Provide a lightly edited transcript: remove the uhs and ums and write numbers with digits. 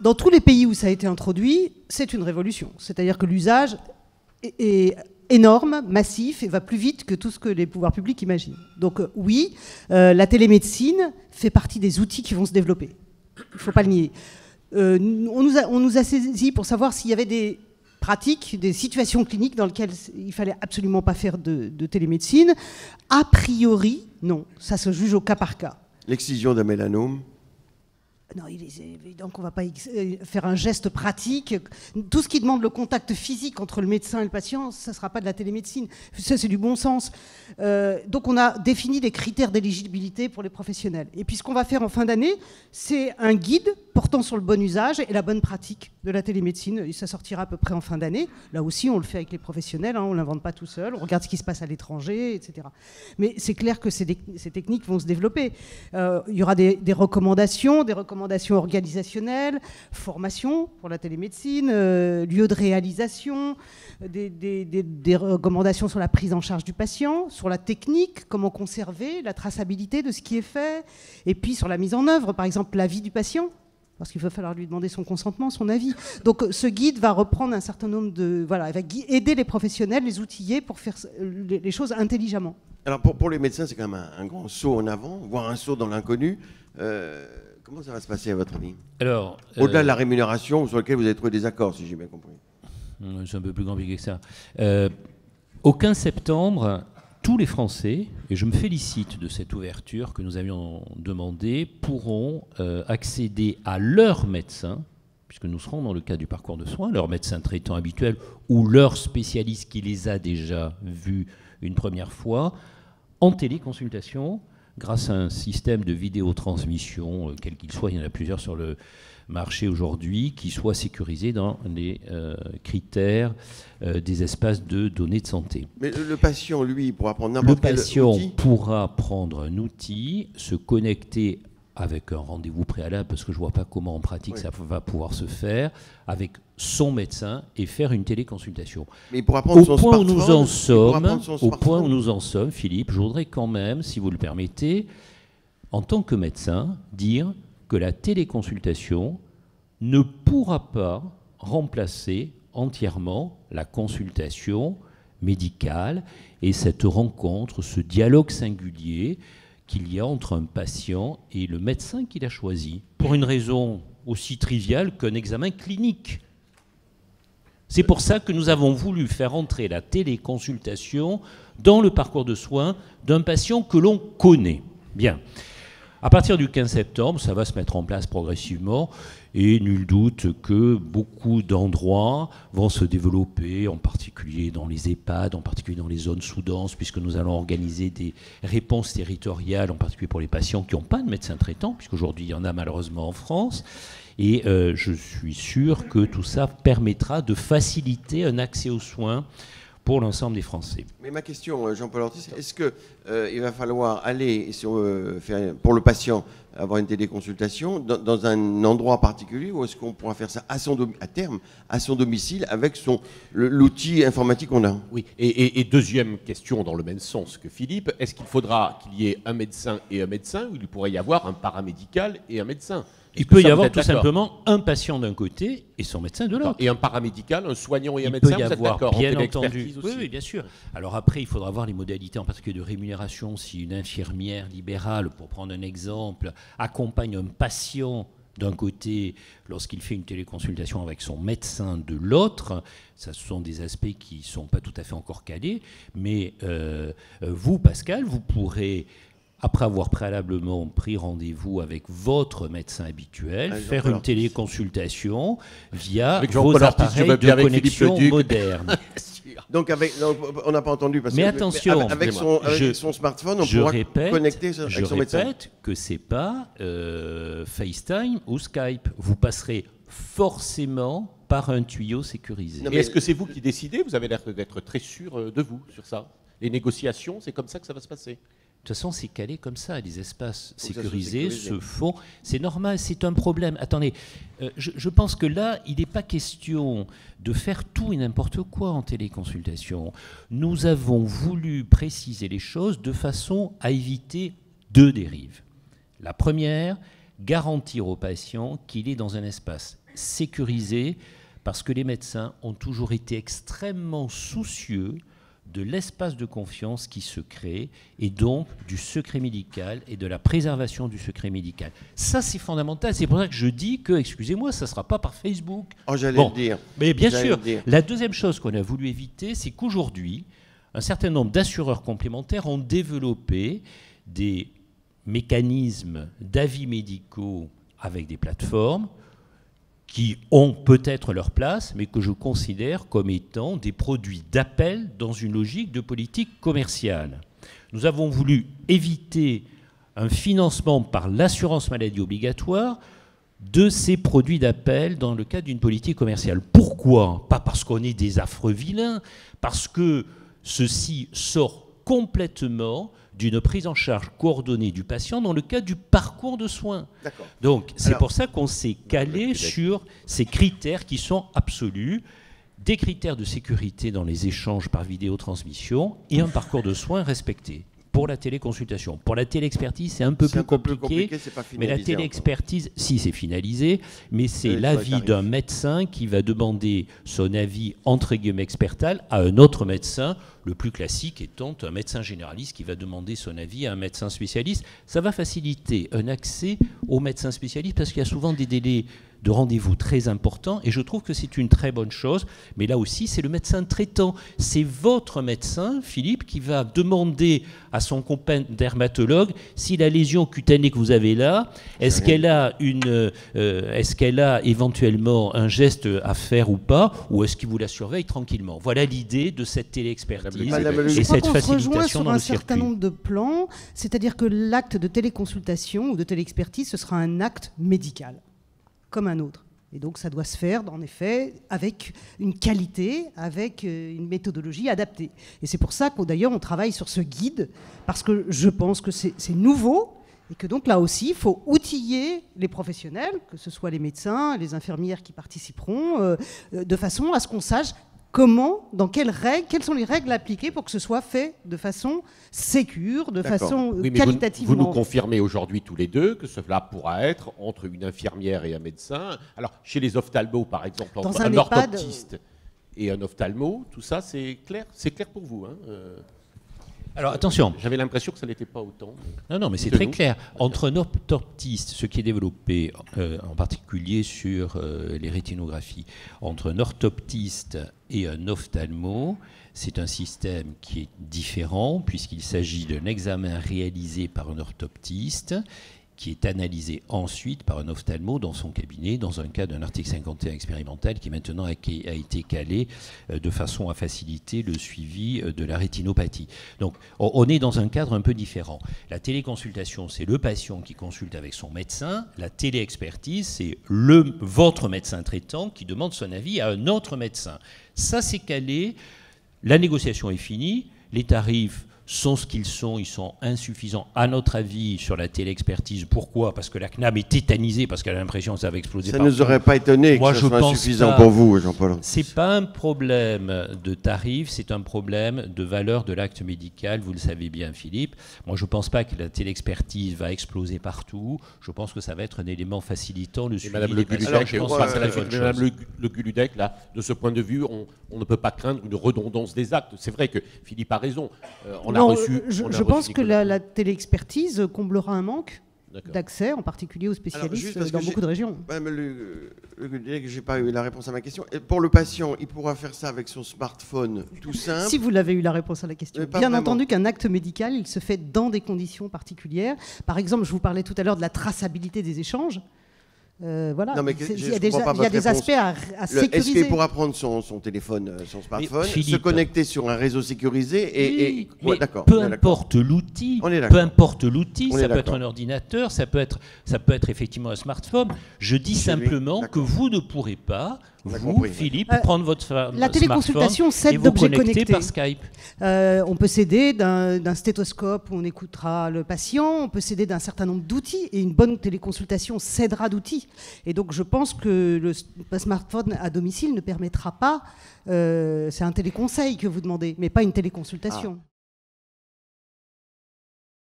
dans tous les pays où ça a été introduit, c'est une révolution. C'est-à-dire que l'usage est énorme, massif, et va plus vite que tout ce que les pouvoirs publics imaginent. Donc oui, la télémédecine fait partie des outils qui vont se développer. Il ne faut pas le nier. On nous a saisi pour savoir s'il y avait des pratiques, des situations cliniques dans lesquelles il ne fallait absolument pas faire de télémédecine. A priori, non. Ça se juge au cas par cas. L'excision d'un mélanome? Non, il est évident qu'on ne va pas faire un geste pratique. Tout ce qui demande le contact physique entre le médecin et le patient, ça ne sera pas de la télémédecine. Ça, c'est du bon sens. Donc, on a défini des critères d'éligibilité pour les professionnels. Et puis, ce qu'on va faire en fin d'année, c'est un guide portant sur le bon usage et la bonne pratique de la télémédecine. Et ça sortira à peu près en fin d'année. Là aussi, on le fait avec les professionnels. On ne l'invente pas tout seul. On regarde ce qui se passe à l'étranger, etc. Mais c'est clair que ces techniques vont se développer. Il y aura des recommandations organisationnelles, formation pour la télémédecine, lieu de réalisation, des recommandations sur la prise en charge du patient, sur la technique, comment conserver la traçabilité de ce qui est fait, et puis sur la mise en œuvre, par exemple l'avis du patient, parce qu'il va falloir lui demander son consentement, son avis. Donc ce guide va reprendre un certain nombre de... Voilà, il va aider les professionnels, les outiller pour faire les choses intelligemment. Alors pour les médecins, c'est quand même un grand saut en avant, voire un saut dans l'inconnu. Comment ça va se passer à votre avis? Alors, au-delà de la rémunération sur laquelle vous avez trouvé des accords, si j'ai bien compris. C'est un peu plus compliqué que ça. Au 15 septembre, tous les Français, et je me félicite de cette ouverture que nous avions demandée, pourront accéder à leur médecin, puisque nous serons dans le cas du parcours de soins, leur médecin traitant habituel ou leur spécialiste qui les a déjà vus une première fois, en téléconsultation, grâce à un système de vidéotransmission, quel qu'il soit, il y en a plusieurs sur le marché aujourd'hui, qui soit sécurisé dans les critères des espaces de données de santé. Mais le patient, lui, pourra prendre n'importe quel outil. Le patient pourra prendre un outil, se connecter avec un rendez-vous préalable, parce que je ne vois pas comment en pratique ça va pouvoir se faire, avec son médecin et faire une téléconsultation. Mais il pourra prendre au point où nous en sommes, Philippe, je voudrais quand même, si vous le permettez, en tant que médecin, dire que la téléconsultation ne pourra pas remplacer entièrement la consultation médicale et cette rencontre, ce dialogue singulier qu'il y a entre un patient et le médecin qu'il a choisi, pour une raison aussi triviale qu'un examen clinique. C'est pour ça que nous avons voulu faire entrer la téléconsultation dans le parcours de soins d'un patient que l'on connaît. Bien. À partir du 15 septembre, ça va se mettre en place progressivement et nul doute que beaucoup d'endroits vont se développer, en particulier dans les EHPAD, en particulier dans les zones sous-denses, puisque nous allons organiser des réponses territoriales, en particulier pour les patients qui n'ont pas de médecin traitant, puisqu'aujourd'hui il y en a malheureusement en France. Et je suis sûr que tout ça permettra de faciliter un accès aux soins pour l'ensemble des Français. Mais ma question, Jean-Paul Ortiz, est-ce qu'il va falloir aller, si on veut faire, pour le patient, avoir une téléconsultation dans un endroit particulier, ou est-ce qu'on pourra faire ça à terme, à son domicile, avec l'outil informatique qu'on a? Oui, et deuxième question dans le même sens que Philippe, est-ce qu'il faudra qu'il y ait un médecin et un médecin, ou il pourrait y avoir un paramédical et un médecin? Il peut y avoir tout simplement un patient d'un côté et son médecin de l'autre. Et un paramédical, un soignant et un médecin, vous êtes d'accord? Bien entendu. Oui, bien sûr. Alors après, il faudra voir les modalités, en particulier de rémunération. Si une infirmière libérale, pour prendre un exemple, accompagne un patient d'un côté lorsqu'il fait une téléconsultation avec son médecin de l'autre, ça, ce sont des aspects qui ne sont pas tout à fait encore calés. Mais vous, Pascal, vous pourrez, après avoir préalablement pris rendez-vous avec votre médecin habituel, faire une téléconsultation via vos appareils de connexion modernes. Donc on n'a pas entendu. Parce mais attention, avec son smartphone, on pourra connecter avec son médecin. Je répète que ce n'est pas FaceTime ou Skype. Vous passerez forcément par un tuyau sécurisé. Mais est-ce que c'est vous qui décidez? Vous avez l'air d'être très sûr de vous sur ça. Les négociations, c'est comme ça que ça va se passer? De toute façon, c'est calé comme ça. Les espaces sécurisés se font. C'est normal, c'est un problème. Attendez, je pense que là, il n'est pas question de faire tout et n'importe quoi en téléconsultation. Nous avons voulu préciser les choses de façon à éviter deux dérives. La première, garantir au patient qu'il est dans un espace sécurisé parce que les médecins ont toujours été extrêmement soucieux de l'espace de confiance qui se crée et donc du secret médical et de la préservation du secret médical. Ça, c'est fondamental. C'est pour ça que je dis que, excusez-moi, ça ne sera pas par Facebook. Oh, j'allais le dire. Mais bien sûr. La deuxième chose qu'on a voulu éviter, c'est qu'aujourd'hui, un certain nombre d'assureurs complémentaires ont développé des mécanismes d'avis médicaux avec des plateformes qui ont peut-être leur place, mais que je considère comme étant des produits d'appel dans une logique de politique commerciale. Nous avons voulu éviter un financement par l'assurance maladie obligatoire de ces produits d'appel dans le cadre d'une politique commerciale. Pourquoi ? Pas parce qu'on est des affreux vilains, parce que ceci sort complètement d'une prise en charge coordonnée du patient dans le cadre du parcours de soins. Donc c'est pour ça qu'on s'est calé sur ces critères qui sont absolus, des critères de sécurité dans les échanges par vidéotransmission et un parcours de soins respecté. Pour la téléconsultation. Pour la téléexpertise, c'est un peu plus compliqué, mais la téléexpertise, si c'est finalisé, mais c'est l'avis d'un médecin qui va demander son avis entre guillemets expertal à un autre médecin, le plus classique étant un médecin généraliste qui va demander son avis à un médecin spécialiste. Ça va faciliter un accès aux médecins spécialistes parce qu'il y a souvent des délais de rendez-vous très importants et je trouve que c'est une très bonne chose. Mais là aussi, c'est le médecin traitant. C'est votre médecin, Philippe, qui va demander à son copain dermatologue si la lésion cutanée que vous avez là, est-ce qu'elle a éventuellement un geste à faire ou pas, ou est-ce qu'il vous la surveille tranquillement. Voilà l'idée de cette téléexpertise et cette facilitation dans le circuit. Sur un certain nombre de plans, c'est-à-dire que l'acte de téléconsultation ou de téléexpertise, ce sera un acte médical comme un autre. Et donc ça doit se faire, en effet, avec une qualité, avec une méthodologie adaptée. Et c'est pour ça qu'on d'ailleurs on travaille sur ce guide, parce que je pense que c'est nouveau, et que donc là aussi, il faut outiller les professionnels, que ce soit les médecins, les infirmières qui participeront, de façon à ce qu'on sache comment, dans quelles sont les règles appliquées pour que ce soit fait de façon sécure, de façon qualitativement. Vous nous confirmez aujourd'hui tous les deux que cela pourra être entre une infirmière et un médecin. Alors, chez les ophtalmos, par exemple, entre un orthoptiste et un ophtalmo, tout ça, c'est clair. C'est clair pour vous, hein Alors attention. J'avais l'impression que ça n'était pas autant. Non, mais c'est très clair. Entre un orthoptiste, ce qui est développé en particulier sur les rétinographies, entre un orthoptiste et un ophtalmo, c'est un système qui est différent puisqu'il s'agit d'un examen réalisé par un orthoptiste qui est analysé ensuite par un ophtalmo dans son cabinet, dans un cas d'un article 51 expérimental qui maintenant a été calé de façon à faciliter le suivi de la rétinopathie. Donc on est dans un cadre un peu différent. La téléconsultation, c'est le patient qui consulte avec son médecin. La téléexpertise, c'est votre médecin traitant qui demande son avis à un autre médecin. Ça, c'est calé. La négociation est finie. Les tarifs sont ce qu'ils sont, ils sont insuffisants à notre avis sur la téléexpertise. Pourquoi ? Parce que la CNAM est tétanisée, parce qu'elle a l'impression que ça va exploser. Ça ne nous aurait pas étonné que ce soit insuffisant pour vous, Jean-Paul. C'est pas un problème de tarif, c'est un problème de valeur de l'acte médical, vous le savez bien Philippe. Moi je ne pense pas que la téléexpertise va exploser partout, je pense que ça va être un élément facilitant le suivi des patients. Madame Le Guludec, là, de ce point de vue, on ne peut pas craindre une redondance des actes. C'est vrai que Philippe a raison. Je pense que la téléexpertise comblera un manque d'accès, en particulier aux spécialistes dans beaucoup de régions. Je n'ai pas eu la réponse à ma question. Et pour le patient, il pourra faire ça avec son smartphone tout simple. Si vous l'avez eu la réponse à la question. Bien entendu qu'un acte médical, il se fait dans des conditions particulières. Par exemple, je vous parlais tout à l'heure de la traçabilité des échanges. Voilà. Non, mais il y a des aspects à sécuriser. Est-ce qu'il pourra prendre son téléphone, son smartphone, se connecter sur un réseau sécurisé peu importe l'outil, ça peut être un ordinateur, ça peut être effectivement un smartphone. Je dis simplement que vous ne pourrez pas, Philippe, prendre votre smartphone. La téléconsultation s'aide d'objets connectés par Skype. On peut s'aider d'un stéthoscope où on écoutera le patient, on peut s'aider d'un certain nombre d'outils, et une bonne téléconsultation s'aidera d'outils. Et donc je pense que le smartphone à domicile ne permettra pas, c'est un téléconseil que vous demandez, mais pas une téléconsultation.